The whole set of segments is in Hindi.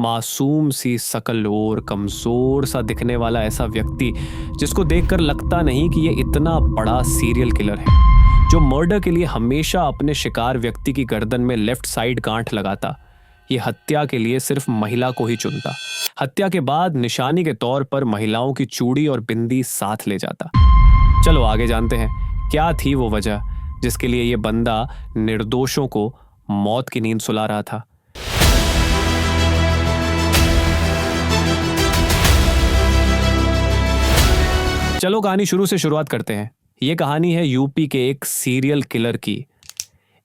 मासूम सी शकल और कमजोर सा दिखने वाला ऐसा व्यक्ति जिसको देखकर लगता नहीं कि ये इतना बड़ा सीरियल किलर है, जो मर्डर के लिए हमेशा अपने शिकार व्यक्ति की गर्दन में लेफ्ट साइड गांठ लगाता। ये हत्या के लिए सिर्फ महिला को ही चुनता। हत्या के बाद निशानी के तौर पर महिलाओं की चूड़ी और बिंदी साथ ले जाता। चलो आगे जानते हैं क्या थी वो वजह जिसके लिए ये बंदा निर्दोषों को मौत की नींद सुला रहा था। चलो कहानी शुरू से शुरुआत करते हैं। ये कहानी है यूपी के एक सीरियल किलर की,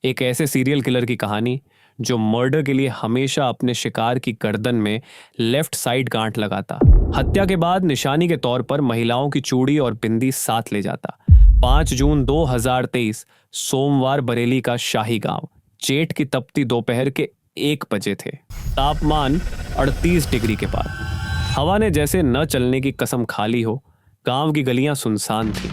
एक ऐसे सीरियल किलर की कहानी जो मर्डर के लिए हमेशा अपने शिकार की गर्दन में लेफ्ट साइड गांठ लगाता। हत्या के बाद निशानी के तौर पर महिलाओं की चूड़ी और बिंदी साथ ले जाता। 5 जून 2023 सोमवार बरेली का शाही गांव। जेठ की तपती दोपहर के 1 बजे थे। तापमान 38 डिग्री के पार। हवा ने जैसे न चलने की कसम खा ली हो। गांव की गलियां सुनसान थी।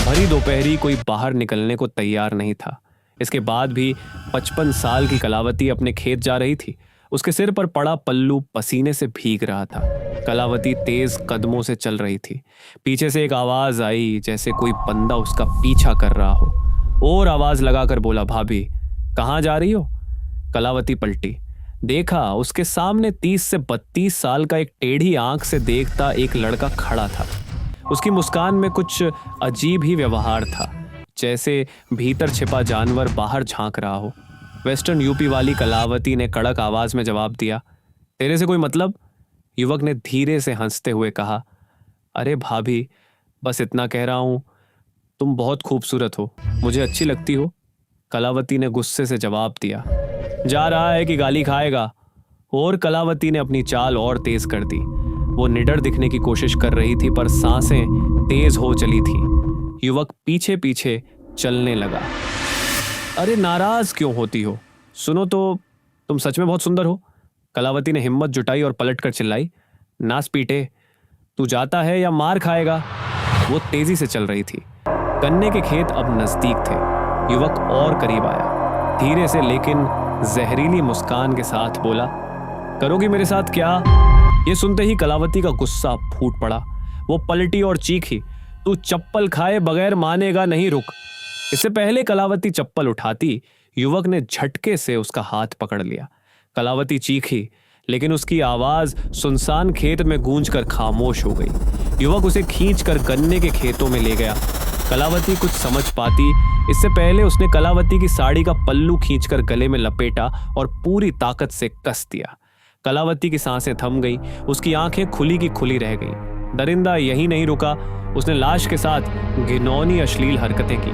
भरी दोपहरी कोई बाहर निकलने को तैयार नहीं था। इसके बाद भी 55 साल की कलावती अपने खेत जा रही थी। उसके सिर पर पड़ा पल्लू पसीने से भीग रहा था। कलावती तेज कदमों से चल रही थी। पीछे से एक आवाज आई जैसे कोई बंदा उसका पीछा कर रहा हो। और आवाज लगाकर बोला, भाभी कहाँ जा रही हो? कलावती पलटी। देखा उसके सामने 30 से 32 साल का एक टेढ़ी आंख से देखता एक लड़का खड़ा था। उसकी मुस्कान में कुछ अजीब ही व्यवहार था, जैसे भीतर छिपा जानवर बाहर झांक रहा हो। वेस्टर्न यूपी वाली कलावती ने कड़क आवाज में जवाब दिया, तेरे से कोई मतलब? युवक ने धीरे से हंसते हुए कहा, अरे भाभी बस इतना कह रहा हूं, तुम बहुत खूबसूरत हो, मुझे अच्छी लगती हो। कलावती ने गुस्से से जवाब दिया। जा रहा है कि गाली खाएगा? और कलावती ने अपनी चाल और तेज कर दी। वो निडर दिखने की कोशिश कर रही थी पर सांसें तेज हो चली थी। युवक पीछे पीछे चलने लगा। अरे नाराज क्यों होती हो? सुनो तो, तुम सच में बहुत सुंदर हो। कलावती ने हिम्मत जुटाई और पलटकर चिल्लाई, नास पीटे, तू जाता है या मार खाएगा? वो तेजी से चल रही थी। गन्ने के खेत अब नजदीक थे। युवक और करीब आया, धीरे से लेकिन जहरीली मुस्कान के साथ बोला, करोगी मेरे साथ क्या? ये सुनते ही कलावती का गुस्सा फूट पड़ा। वो पलटी और चीखी, तू चप्पल खाए बगैर मानेगा नहीं, रुक। इससे पहले कलावती चप्पल उठाती, युवक ने झटके से उसका हाथ पकड़ लिया। कलावती चीखी, लेकिन उसकी आवाज सुनसान खेत में गूंजकर खामोश हो गई। युवक उसे खींचकर गन्ने के खेतों में ले गया। कलावती कुछ समझ पाती इससे पहले उसने कलावती की साड़ी का पल्लू खींचकर गले में लपेटा और पूरी ताकत से कस दिया। कलावती की सांसें थम गई, उसकी आंखें खुली की खुली रह गईं। दरिंदा यही नहीं रुका, उसने लाश के साथ घिनौनी अश्लील हरकतें की।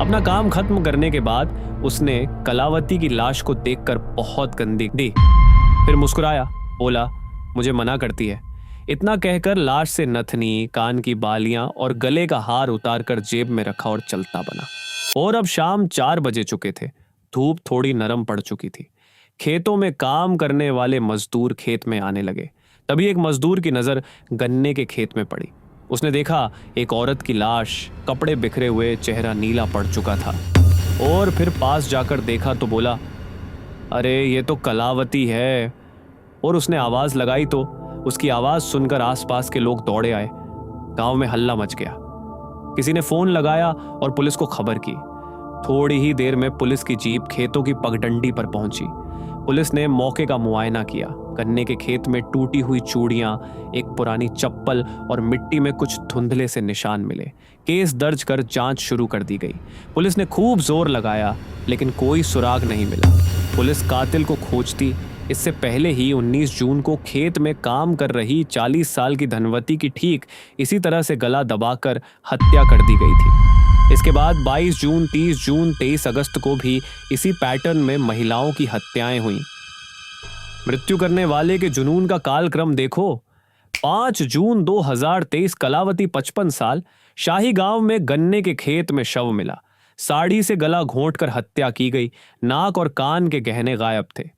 अपना काम खत्म करने के बाद उसने कलावती की लाश को देखकर बहुत गंदी दी, फिर मुस्कुराया, बोला, मुझे मना करती है। इतना कहकर लाश से नथनी, कान की बालियां और गले का हार उतारकर जेब में रखा और चलता बना। और अब शाम 4 बजे चुके थे। धूप थोड़ी नरम पड़ चुकी थी। खेतों में काम करने वाले मजदूर खेत में आने लगे। तभी एक मजदूर की नजर गन्ने के खेत में पड़ी। उसने देखा एक औरत की लाश, कपड़े बिखरे हुए, चेहरा नीला पड़ चुका था। और फिर पास जाकर देखा तो बोला, अरे ये तो कलावती है। और उसने आवाज लगाई तो उसकी आवाज सुनकर आसपास के लोग दौड़े आए। गांव में हल्ला मच गया। किसी ने फोन लगाया और पुलिस को खबर की। थोड़ी ही देर में पुलिस की जीप खेतों की पगडंडी पर पहुंची। पुलिस ने मौके का मुआयना किया। गन्ने के खेत में टूटी हुई चूड़ियां, एक पुरानी चप्पल और मिट्टी में कुछ धुंधले से निशान मिले। केस दर्ज कर जांच शुरू कर दी गई। पुलिस ने खूब जोर लगाया लेकिन कोई सुराग नहीं मिला। पुलिस कातिल को खोजती इससे पहले ही 19 जून को खेत में काम कर रही 40 साल की धनवती की ठीक इसी तरह से गला दबाकर हत्या कर दी गई थी। इसके बाद 22 जून, 30 जून, 23 अगस्त को भी इसी पैटर्न में महिलाओं की हत्याएं हुई। मृत्यु करने वाले के जुनून का कालक्रम देखो। 5 जून 2023 कलावती 55 साल, शाही गांव में गन्ने के खेत में शव मिला। साड़ी से गला घोंटकर हत्या की गई। नाक और कान के गहने गायब थे।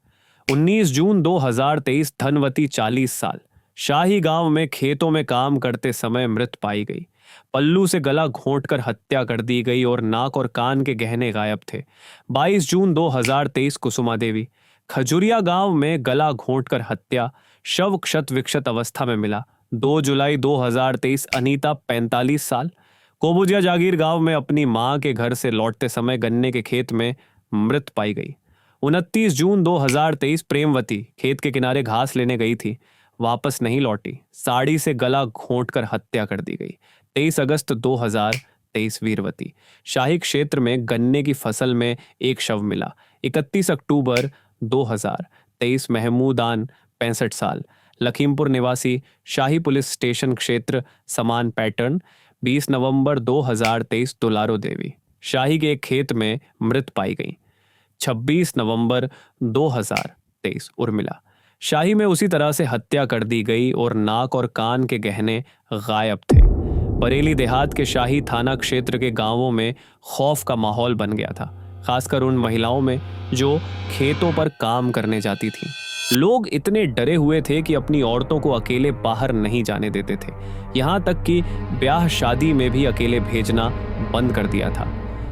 19 जून 2023 धनवती 40 साल, शाही गांव में खेतों में काम करते समय मृत पाई गई। पल्लू से गला घोंटकर हत्या कर दी गई और नाक और कान के गहने गायब थे। 22 जून 2023 कुसुमा देवी, खजुरिया गांव में गला घोंटकर हत्या, शव क्षत विक्षत अवस्था में मिला। 2 जुलाई 2023, अनीता 45 साल, कोबुजिया जागीर गांव में अपनी मां के घर से लौटते समय गन्ने के खेत में मृत पाई गई। 29 जून 2023, प्रेमवती खेत के किनारे घास लेने गई थी, वापस नहीं लौटी, साड़ी से गला घोंटकर हत्या कर दी गई। 23 अगस्त 2023, वीरवती शाही क्षेत्र में गन्ने की फसल में एक शव मिला। 31 अक्टूबर 2023, महमूदान 65 साल, लखीमपुर निवासी, शाही पुलिस स्टेशन क्षेत्र, समान पैटर्न। 20 नवंबर 2023, दुलारो देवी शाही के एक खेत में मृत पाई गई। 26 नवंबर 2023, उर्मिला शाही में उसी तरह से हत्या कर दी गई और नाक और कान के गहने गायब थे। बरेली देहात के शाही थाना क्षेत्र के गांवों में खौफ का माहौल बन गया था, खासकर उन महिलाओं में जो खेतों पर काम करने जाती थीं। लोग इतने डरे हुए थे कि अपनी औरतों को अकेले बाहर नहीं जाने देते थे, यहाँ तक कि ब्याह शादी में भी अकेले भेजना बंद कर दिया था।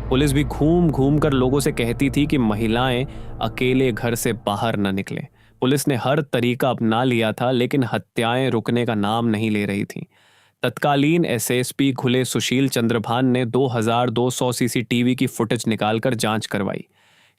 पुलिस भी घूम घूम कर लोगों से कहती थी कि महिलाएं अकेले घर से बाहर न निकलें। पुलिस ने हर तरीका अपना लिया था, लेकिन हत्याएं रुकने का नाम नहीं ले रही थीं। तत्कालीन एसएसपी खुले सुशील चंद्रभान ने 2200 सीसीटीवी की फुटेज निकालकर जांच करवाई।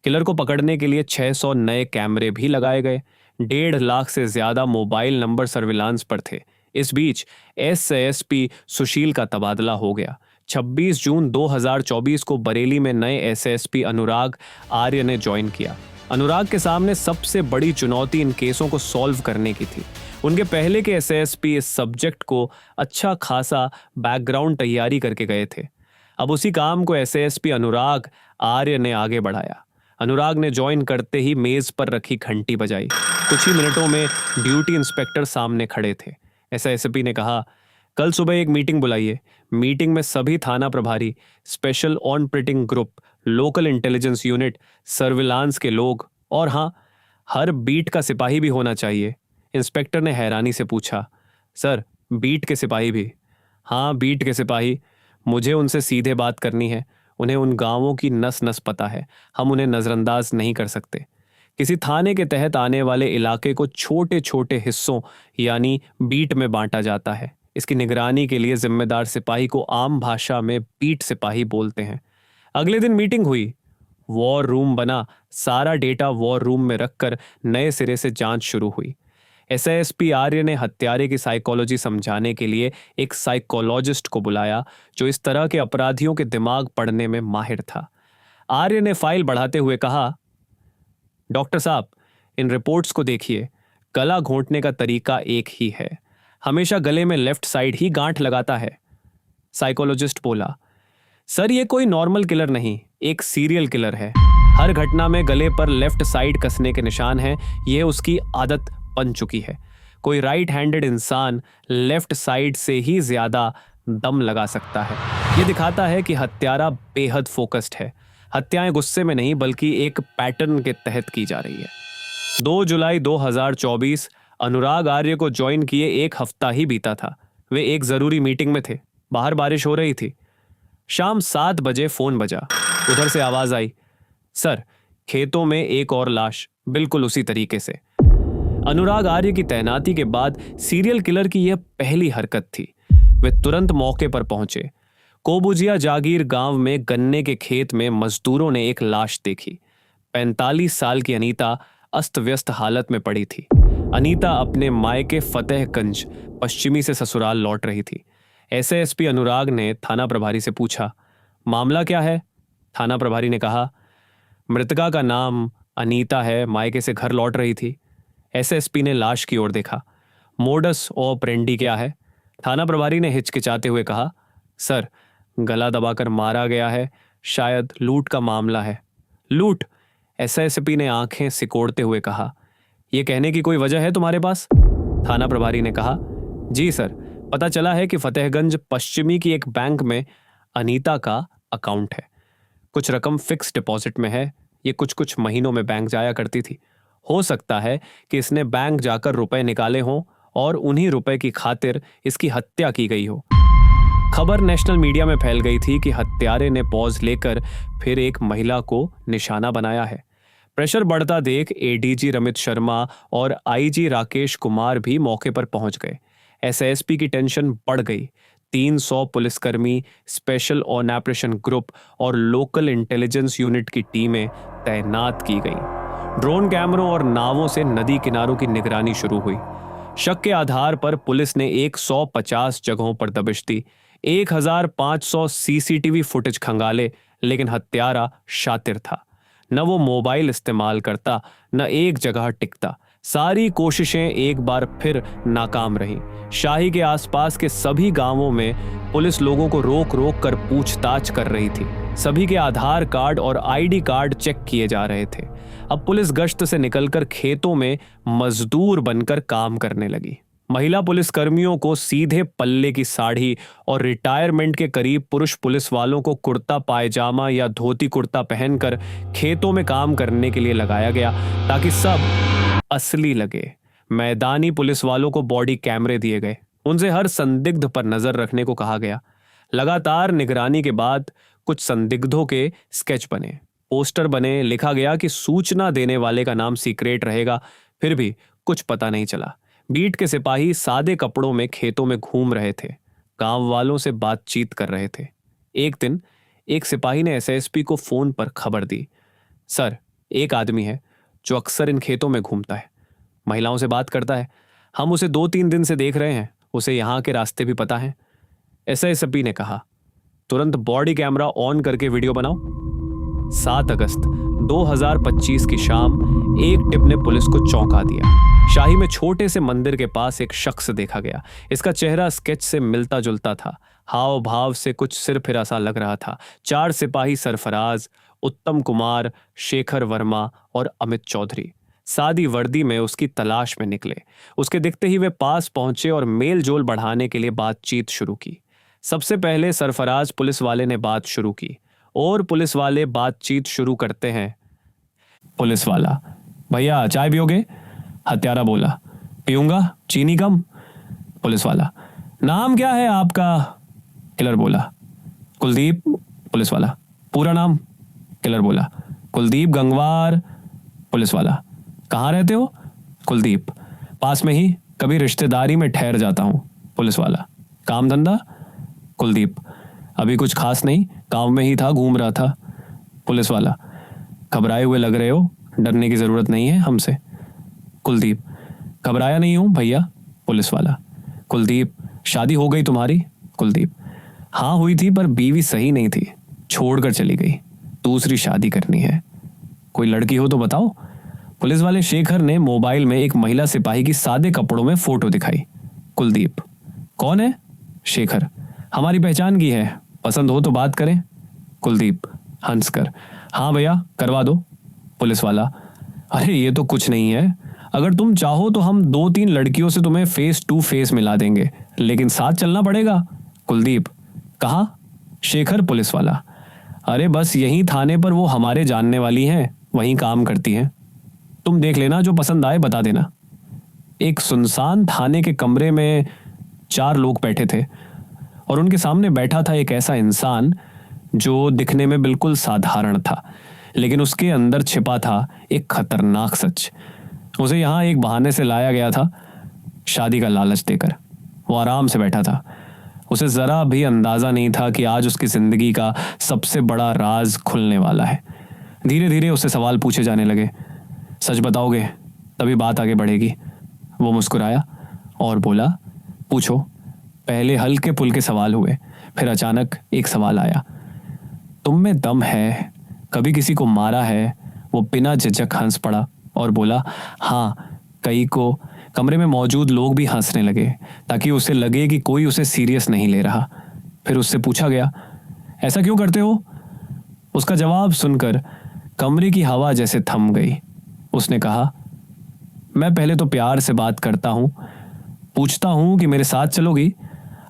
किलर को पकड़ने के लिए 600 नए कैमरे भी लगाए गए। 1.5 लाख से ज्यादा मोबाइल नंबर सर्विलांस पर थे। इस बीच एसएसपी सुशील का तबादला हो गया। 26 जून 2024 को बरेली में नए एसएसपी अनुराग आर्य ने ज्वाइन किया। अनुराग के सामने सबसे बड़ी चुनौती इन केसों को सॉल्व करने की थी। उनके पहले के एसएसपी इस सब्जेक्ट को अच्छा खासा बैकग्राउंड तैयारी करके गए थे। अब उसी काम को एसएसपी अनुराग आर्य ने आगे बढ़ाया। अनुराग ने ज्वाइन करते ही मेज पर रखी घंटी बजाई। कुछ ही मिनटों में ड्यूटी इंस्पेक्टर सामने खड़े थे। एसएसपी ने कहा, कल सुबह एक मीटिंग बुलाइए। मीटिंग में सभी थाना प्रभारी, special operating group, local intelligence unit, surveillance के लोग और हाँ, हर बीट का सिपाही भी होना चाहिए। इंस्पेक्टर ने हैरानी से पूछा, सर बीट के सिपाही भी? हाँ, बीट के सिपाही। मुझे उनसे सीधे बात करनी है। उन्हें उन गांवों की नस नस पता है, हम उन्हें नजरअंदाज नहीं कर सकते। किसी थाने के तहत आने वाले इलाके को छोटे छोटे हिस्सों यानी बीट में बांटा जाता है। इसकी निगरानी के लिए जिम्मेदार सिपाही को आम भाषा में बीट सिपाही बोलते हैं। अगले दिन मीटिंग हुई, वॉर रूम बना, सारा डेटा वॉर रूम में रखकर नए सिरे से जांच शुरू हुई। एसएसपी आर्य ने हत्यारे की साइकोलॉजी समझाने के लिए एक साइकोलॉजिस्ट को बुलाया जो इस तरह के अपराधियों के दिमाग पढ़ने में माहिर था। आर्य ने फाइल बढ़ाते हुए कहा, डॉक्टर साहब, इन रिपोर्ट्स को देखिए। गला घोंटने का तरीका एक ही है, हमेशा गले में लेफ्ट साइड ही गांठ लगाता है। साइकोलॉजिस्ट बोला, सर ये कोई नॉर्मल किलर नहीं, एक सीरियल किलर है। हर घटना में गले पर लेफ्ट साइड कसने के निशान हैं, यह उसकी आदत बन चुकी है। कोई राइट हैंडेड इंसान लेफ्ट साइड से ही ज्यादा दम लगा सकता है। यह दिखाता है कि हत्यारा बेहद फोकस्ड है। हत्याएं गुस्से में नहीं बल्कि एक पैटर्न के तहत की जा रही है। 2 जुलाई 2024, अनुराग आर्य को ज्वाइन किए 1 हफ्ता ही बीता था। वे एक जरूरी मीटिंग में थे। बाहर बारिश हो रही थी। शाम 7 बजे फोन बजा। उधर से आवाज आई, सर खेतों में एक और लाश, बिल्कुल उसी तरीके से। अनुराग आर्य की तैनाती के बाद सीरियल किलर की यह पहली हरकत थी। वे तुरंत मौके पर पहुंचे। कोबुजिया जागीर गांव में गन्ने के खेत में मजदूरों ने एक लाश देखी। 45 साल की अनीता अस्त व्यस्त हालत में पड़ी थी। अनीता अपने मायके फतेहगंज पश्चिमी से ससुराल लौट रही थी। एसएसपी अनुराग ने थाना प्रभारी से पूछा, मामला क्या है? थाना प्रभारी ने कहा, मृतका का नाम अनीता है, मायके से घर लौट रही थी। एसएसपी ने लाश की ओर देखा। मोडस ऑपरेंडी क्या है? थाना प्रभारी ने हिचकिचाते हुए कहा, सर गला दबाकर मारा गया है, शायद लूट का मामला है। लूट? एसएसपी ने आंखें सिकोड़ते हुए कहा, यह कहने की कोई वजह है तुम्हारे पास? थाना प्रभारी ने कहा, जी सर, पता चला है कि फतेहगंज पश्चिमी की एक बैंक में अनीता का अकाउंट है। कुछ रकम फिक्स डिपॉजिट में है। ये कुछ महीनों में बैंक जाया करती थी। हो सकता है कि इसने बैंक जाकर रुपए निकाले हों और उन्हीं रुपए की खातिर इसकी हत्या की गई हो। खबर नेशनल मीडिया में फैल गई थी कि हत्यारे ने पॉज लेकर फिर एक महिला को निशाना बनाया है। प्रेशर बढ़ता देख एडीजी रमित शर्मा और आईजी राकेश कुमार भी मौके पर पहुंच गए। एसएसपी की टेंशन बढ़ गई। 300 पुलिसकर्मी, स्पेशल ऑन ऑपरेशन ग्रुप और लोकल इंटेलिजेंस यूनिट की टीमें तैनात की गईं। ड्रोन कैमरों और नावों से नदी किनारों की निगरानी शुरू हुई। शक के आधार पर पुलिस ने 150 जगहों पर दबिश दी। 1500 सीसीटीवी फुटेज खंगाले, लेकिन हत्यारा शातिर था। न वो मोबाइल इस्तेमाल करता, न एक जगह टिकता। सारी कोशिशें एक बार फिर नाकाम रहीं। शाही के आसपास के सभी गांवों में पुलिस लोगों को रोक रोक कर पूछताछ कर रही थी। सभी के आधार कार्ड और आईडी कार्ड चेक किए जा रहे थे। अब पुलिस गश्त से निकलकर खेतों में मजदूर बनकर काम करने लगी। महिला पुलिसकर्मियों को सीधे पल्ले की साड़ी और रिटायरमेंट के करीब पुरुष पुलिस वालों को कुर्ता पायजामा या धोती कुर्ता पहनकर खेतों में काम करने के लिए लगाया गया, ताकि सब असली लगे। मैदानी पुलिस वालों को बॉडी कैमरे दिए गए। उनसे हर संदिग्ध पर नजर रखने को कहा गया। लगातार निगरानी के बाद कुछ संदिग्धों के स्केच बने, पोस्टर बने। लिखा गया कि सूचना देने वाले का नाम सीक्रेट रहेगा। फिर भी कुछ पता नहीं चला। बीट के सिपाही सादे कपड़ों में खेतों में घूम रहे थे, गांव वालों से बातचीत कर रहे थे। एक दिन एक सिपाही ने एसएसपी को फोन पर खबर दी, सर, एक आदमी है जो अक्सर इन खेतों में घूमता है, महिलाओं से बात करता है। हम उसे 2-3 दिन से देख रहे हैं। उसे यहाँ के रास्ते भी पता है। एसएसपी ने कहा, तुरंत बॉडी कैमरा ऑन करके वीडियो बनाओ। 7 अगस्त 2025 की शाम एक टिप ने पुलिस को चौंका दिया। शाही में छोटे से मंदिर के पास एक शख्स देखा गया। इसका चेहरा स्केच से मिलता जुलता था। हाव भाव से कुछ सिरफिरा सा लग रहा था। 4 सिपाही सरफराज, उत्तम कुमार, शेखर वर्मा और अमित चौधरी सादी वर्दी में उसकी तलाश में निकले। उसके दिखते ही वे पास पहुंचे और मेल जोल बढ़ाने के लिए बातचीत शुरू की। सबसे पहले सरफराज पुलिस वाले ने बात शुरू की और पुलिस वाले बातचीत शुरू करते हैं। पुलिस वाला, भैया चाय पियोगे? हत्यारा बोला, पीऊंगा, चीनी कम। पुलिस वाला, नाम क्या है आपका? किलर बोला, कुलदीप। पुलिस वाला, पूरा नाम? किलर बोला, कुलदीप गंगवार। पुलिस वाला, कहाँ रहते हो? कुलदीप, पास में ही, कभी रिश्तेदारी में ठहर जाता हूँ। पुलिस वाला, काम धंधा? कुलदीप, अभी कुछ खास नहीं, गांव में ही था, घूम रहा था। पुलिस वाला, घबराए हुए लग रहे हो, डरने की जरूरत नहीं है हमसे। कुलदीप, घबराया नहीं हूं भैया। पुलिस वाला, कुलदीप, शादी हो गई तुम्हारी? कुलदीप, हाँ हुई थी, पर बीवी सही नहीं थी, छोड़कर चली गई, दूसरी शादी करनी है। कोई लड़की हो तो बताओ। पुलिस वाले शेखर ने मोबाइल में एक महिला सिपाही की सादे कपड़ों में फोटो दिखाई। कुलदीप, कौन है? शेखर, हमारी पहचान की है, पसंद हो तो बात करें। कुलदीप हंसकर, हाँ भैया करवा दो। पुलिस वाला, अरे ये तो कुछ नहीं है, अगर तुम चाहो तो हम 2-3 लड़कियों से तुम्हें फेस टू फेस मिला देंगे, लेकिन साथ चलना पड़ेगा। कुलदीप, कहाँ? शेखर पुलिस वाला, अरे बस यहीं थाने पर, वो हमारे जानने वाली हैं, वहीं काम करती हैं, तुम देख लेना, जो पसंद आए बता देना। एक सुनसान थाने के कमरे में 4 लोग बैठे थे और उनके सामने बैठा था एक ऐसा इंसान जो दिखने में बिल्कुल साधारण था, लेकिन उसके अंदर छिपा था एक खतरनाक सच। उसे यहाँ एक बहाने से लाया गया था, शादी का लालच देकर। वो आराम से बैठा था। उसे जरा भी अंदाजा नहीं था कि आज उसकी जिंदगी का सबसे बड़ा राज खुलने वाला है। धीरे धीरे उससे सवाल पूछे जाने लगे। सच बताओगे तभी बात आगे बढ़ेगी। वो मुस्कुराया और बोला, पूछो। पहले हल्के फुल्के सवाल हुए, फिर अचानक एक सवाल आया, तुम में दम है? कभी किसी को मारा है? वो बिना झिझक हंस पड़ा और बोला, हाँ कई को। कमरे में मौजूद लोग भी हंसने लगे ताकि उसे लगे कि कोई उसे सीरियस नहीं ले रहा। फिर उससे पूछा गया, ऐसा क्यों करते हो? उसका जवाब सुनकर कमरे की हवा जैसे थम गई। उसने कहा, मैं पहले तो प्यार से बात करता हूँ, पूछता हूँ कि मेरे साथ चलोगी?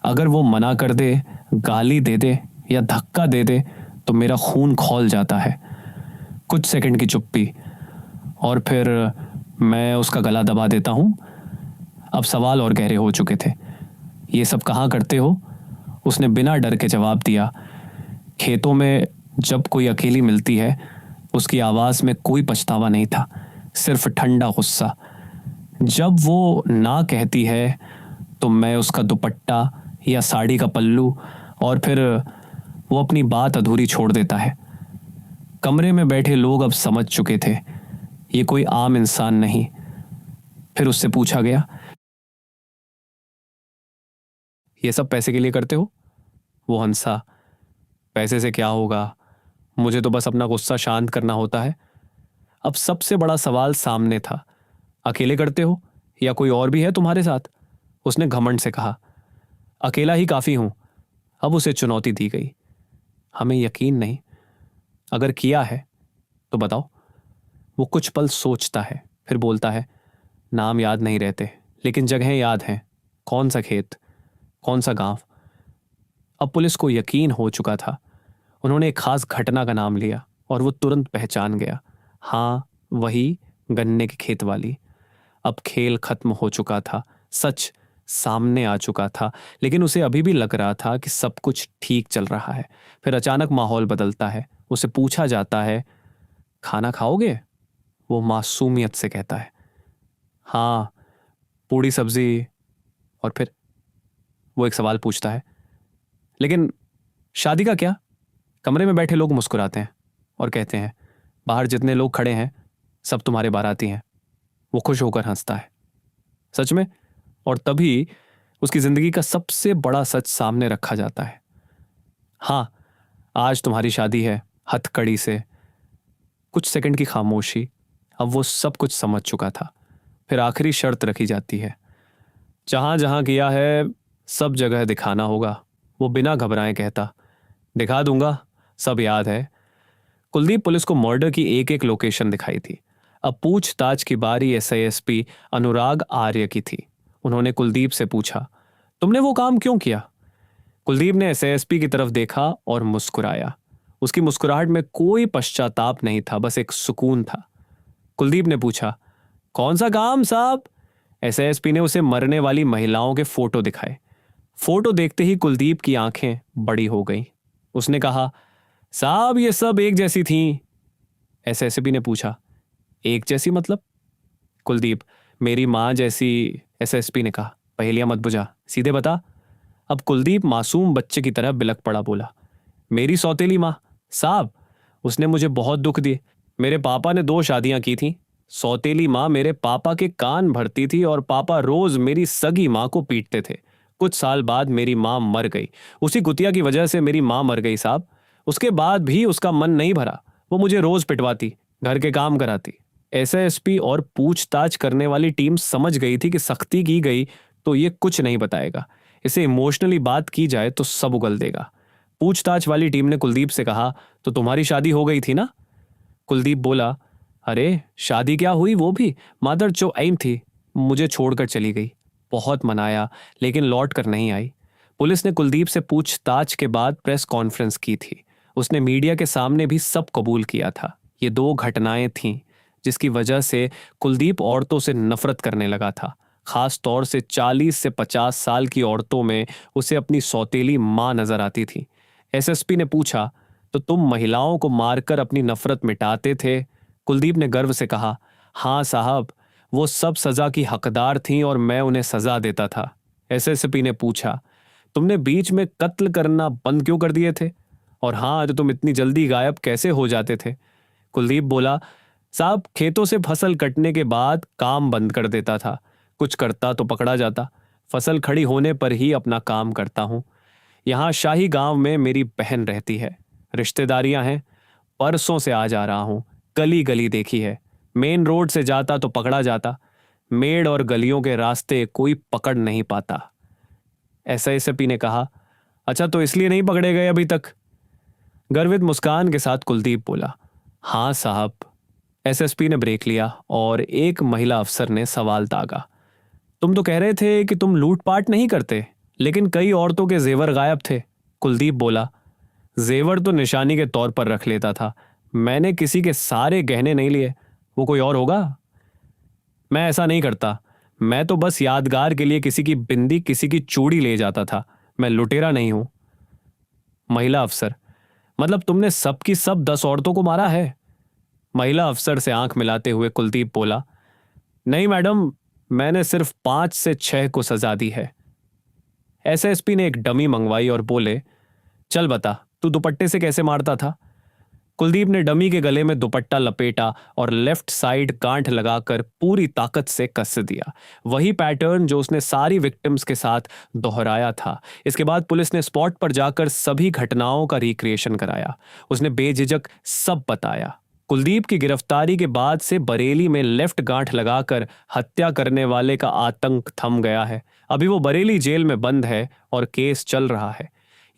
अगर वो मना कर दे, गाली दे दे या धक्का दे दे तो मेरा खून खौल जाता है। कुछ सेकंड की चुप्पी और फिर मैं उसका गला दबा देता हूँ। अब सवाल और गहरे हो चुके थे। ये सब कहाँ करते हो? उसने बिना डर के जवाब दिया, खेतों में जब कोई अकेली मिलती है उसकी आवाज में कोई पछतावा नहीं था, सिर्फ ठंडा गुस्सा। जब वो ना कहती है तो मैं उसका दुपट्टा या साड़ी का पल्लू, और फिर वो अपनी बात अधूरी छोड़ देता है। कमरे में बैठे लोग अब समझ चुके थे ये कोई आम इंसान नहीं। फिर उससे पूछा गया, ये सब पैसे के लिए करते हो? वो हंसा, पैसे से क्या होगा, मुझे तो बस अपना गुस्सा शांत करना होता है। अब सबसे बड़ा सवाल सामने था, अकेले करते हो या कोई और भी है तुम्हारे साथ? उसने घमंड से कहा, अकेला ही काफी हूं। अब उसे चुनौती दी गई। हमें यकीन नहीं, अगर किया है तो बताओ। वो कुछ पल सोचता है, फिर बोलता है, नाम याद नहीं रहते लेकिन जगहें याद हैं। कौन सा खेत, कौन सा गांव। अब पुलिस को यकीन हो चुका था। उन्होंने एक खास घटना का नाम लिया और वो तुरंत पहचान गया। हाँ, वही गन्ने के खेत वाली। अब खेल खत्म हो चुका था, सच सामने आ चुका था, लेकिन उसे अभी भी लग रहा था कि सब कुछ ठीक चल रहा है। फिर अचानक माहौल बदलता है। उसे पूछा जाता है, खाना खाओगे? वो मासूमियत से कहता है, हाँ, पूड़ी सब्जी। और फिर वो एक सवाल पूछता है, लेकिन शादी का क्या? कमरे में बैठे लोग मुस्कुराते हैं और कहते हैं, बाहर जितने लोग खड़े हैं सब तुम्हारे बाराती हैं। वो खुश होकर हंसता है। सच में? और तभी उसकी जिंदगी का सबसे बड़ा सच सामने रखा जाता है। हाँ, आज तुम्हारी शादी है। हथकड़ी से कुछ सेकंड की खामोशी। अब वो सब कुछ समझ चुका था। फिर आखिरी शर्त रखी जाती है, जहां जहां किया है सब जगह दिखाना होगा। वो बिना घबराए कहता, दिखा दूंगा, सब याद है। कुलदीप पुलिस को मर्डर की एक एक लोकेशन दिखाई थी। अब पूछताछ की बारी एसआईएसपी अनुराग आर्य की थी। उन्होंने कुलदीप से पूछा, तुमने वो काम क्यों किया? कुलदीप ने एसआईएसपी की तरफ देखा और मुस्कुराया। उसकी मुस्कुराहट में कोई पश्चाताप नहीं था, बस एक सुकून था। कुलदीप ने पूछा, कौन सा काम साहब? एसआईएसपी ने उसे मरने वाली महिलाओं के फोटो दिखाए। फोटो देखते ही कुलदीप की आंखें बड़ी हो गईं। उसने कहा, साहब ये सब एक जैसी थीं। एसएसपी ने पूछा, एक जैसी मतलब? कुलदीप, मेरी मां जैसी। एसएसपी ने कहा, पहेलियां मत बुझा, सीधे बता। अब कुलदीप मासूम बच्चे की तरह बिलक पड़ा, बोला, मेरी सौतेली मां साहब, उसने मुझे बहुत दुख दिए। मेरे पापा ने 2 शादियां की थी। सौतेली मां मेरे पापा के कान भरती थी और पापा रोज मेरी सगी मां को पीटते थे। कुछ साल बाद मेरी मां मर गई। उसी कुतिया की वजह से मेरी मां मर गई साहब। उसके बाद भी उसका मन नहीं भरा। वो मुझे रोज पिटवाती, घर के काम कराती। एसएसपी और पूछताछ करने वाली टीम समझ गई थी कि सख्ती की गई तो ये कुछ नहीं बताएगा, इसे इमोशनली बात की जाए तो सब उगल देगा। पूछताछ वाली टीम ने कुलदीप से कहा, तो तुम्हारी शादी हो गई थी ना? कुलदीप बोला, अरे शादी क्या हुई, वो भी मादर चो एम थी, मुझे छोड़कर चली गई। बहुत मनाया लेकिन लौट कर नहीं आई। पुलिस ने कुलदीप से पूछताछ के बाद प्रेस कॉन्फ्रेंस की थी। उसने मीडिया के सामने भी सब कबूल किया था। ये 2 घटनाएं थीं जिसकी वजह से कुलदीप औरतों से नफरत करने लगा था। खास तौर से 40 से 50 साल की औरतों में उसे अपनी सौतेली मां नजर आती थी। एसएसपी ने पूछा, तो तुम महिलाओं को मारकर अपनी नफरत मिटाते थे? कुलदीप ने गर्व से कहा, हाँ साहब, वो सब सजा की हकदार थीं और मैं उन्हें सजा देता था। एसएसपी ने पूछा, तुमने बीच में कत्ल करना बंद क्यों कर दिए थे? और हाँ, तो तुम इतनी जल्दी गायब कैसे हो जाते थे? कुलदीप बोला, साहब, खेतों से फसल कटने के बाद काम बंद कर देता था। कुछ करता तो पकड़ा जाता। फसल खड़ी होने पर ही अपना काम करता हूं। यहाँ शाही गांव में मेरी बहन रहती है, रिश्तेदारियां हैं। परसों से आ जा रहा हूं, गली गली देखी है। मेन रोड से जाता तो पकड़ा जाता। मेड़ और गलियों के रास्ते कोई पकड़ नहीं पाता। एसआईएसपी ने कहा, अच्छा, तो इसलिए नहीं पकड़े गए अभी तक? गर्वित मुस्कान के साथ कुलदीप बोला, हाँ साहब। एसएसपी ने ब्रेक लिया और एक महिला अफसर ने सवाल दागा, तुम तो कह रहे थे कि तुम लूटपाट नहीं करते, लेकिन कई औरतों के जेवर गायब थे। कुलदीप बोला, जेवर तो निशानी के तौर पर रख लेता था, मैंने किसी के सारे गहने नहीं लिए। वो कोई और होगा। मैं ऐसा नहीं करता। मैं तो बस यादगार के लिए किसी की बिंदी, किसी की चूड़ी ले जाता था। मैं लुटेरा नहीं हूं। महिला अफसर, मतलब तुमने सबकी सब 10 औरतों को मारा है? महिला अफसर से आंख मिलाते हुए कुलदीप बोला, नहीं मैडम, मैंने सिर्फ 5 से 6 को सजा दी है। एसएसपी ने एक डमी मंगवाई और बोले, चल बता, तू दुपट्टे से कैसे मारता था? कुलदीप ने डमी के गले में दुपट्टा लपेटा और लेफ्ट साइड गांठ लगाकर पूरी ताकत से कस दिया। वही पैटर्न जो उसने सारी विक्टिम्स के साथ दोहराया था। इसके बाद पुलिस ने स्पॉट पर जाकर सभी घटनाओं का रिक्रिएशन कराया। उसने बेझिझक सब बताया। कुलदीप की गिरफ्तारी के बाद से बरेली में लेफ्ट गांठ लगाकर हत्या करने वाले का आतंक थम गया है। अभी वो बरेली जेल में बंद है और केस चल रहा है।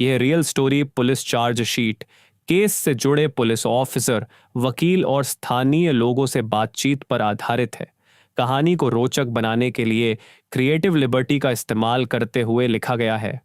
यह real story police chargesheet, case से जुड़े पुलिस ऑफिसर, वकील और स्थानीय लोगों से बातचीत पर आधारित है। कहानी को रोचक बनाने के लिए क्रिएटिव लिबर्टी का इस्तेमाल करते हुए लिखा गया है।